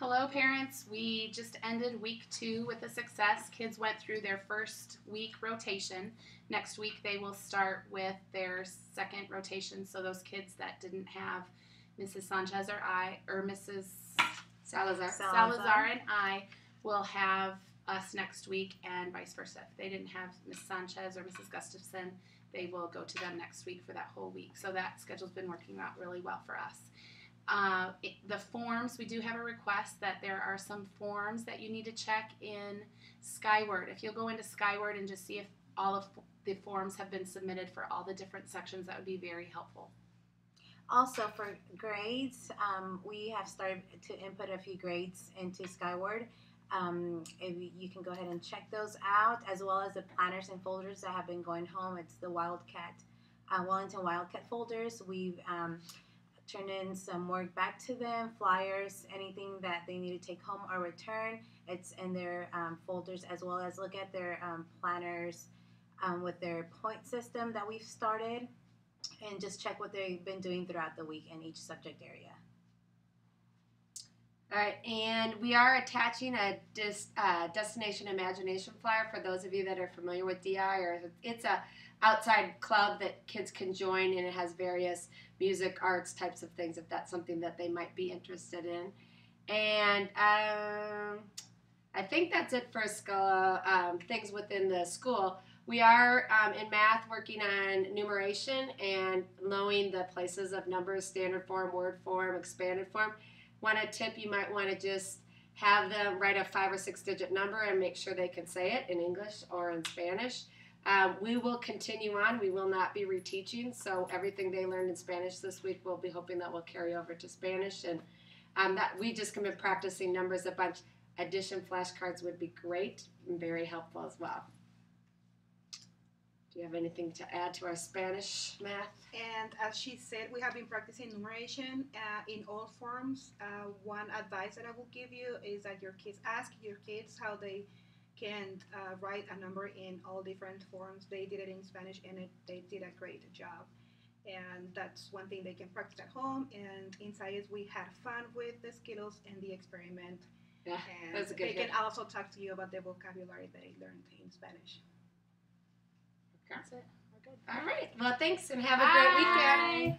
Hello, parents. We just ended week 2 with a success. Kids went through their first week rotation. Next week, they will start with their second rotation. So those kids that didn't have Mrs. Sanchez or Mrs. Salazar and I will have us next week, and vice versa. If they didn't have Miss Sanchez or Mrs. Gustafson, they will go to them next week for that whole week. So that schedule's been working out really well for us. The forms, we do have a request that there are some forms that you need to check in Skyward. If you'll go into Skyward and just see if all of the forms have been submitted for all the different sections, that would be very helpful. Also, for grades, we have started to input a few grades into Skyward. If you can go ahead and check those out, as well as the planners and folders that have been going home. It's the Wellington Wildcat folders. We've turned in some work back to them, flyers, anything that they need to take home or return. It's in their folders, as well as look at their planners with their point system that we've started, and just check what they've been doing throughout the week in each subject area. All right, and we are attaching a Destination Imagination flyer for those of you that are familiar with DI, or it's a outside club that kids can join, and it has various music, arts types of things if that's something that they might be interested in. And I think that's it for school, things within the school. We are in math working on numeration and knowing the places of numbers, standard form, word form, expanded form. One tip, you might want to just have them write a 5 or 6 digit number and make sure they can say it in English or in Spanish. We will continue on. We will not be reteaching, so everything they learned in Spanish this week, we'll be hoping that will carry over to Spanish. And that we just been practicing numbers a bunch. Addition flashcards would be great and very helpful as well. Do you have anything to add to our Spanish math? And as she said, we have been practicing numeration in all forms. One advice that I will give you is that ask your kids how they can write a number in all different forms. They did it in Spanish, and they did a great job. And that's one thing they can practice at home. And in science, we had fun with the Skittles and the experiment. Yeah, and that's a good they can also talk to you about the vocabulary they learned in Spanish. That's it. We're good. All right. Well, thanks, and have a great weekend.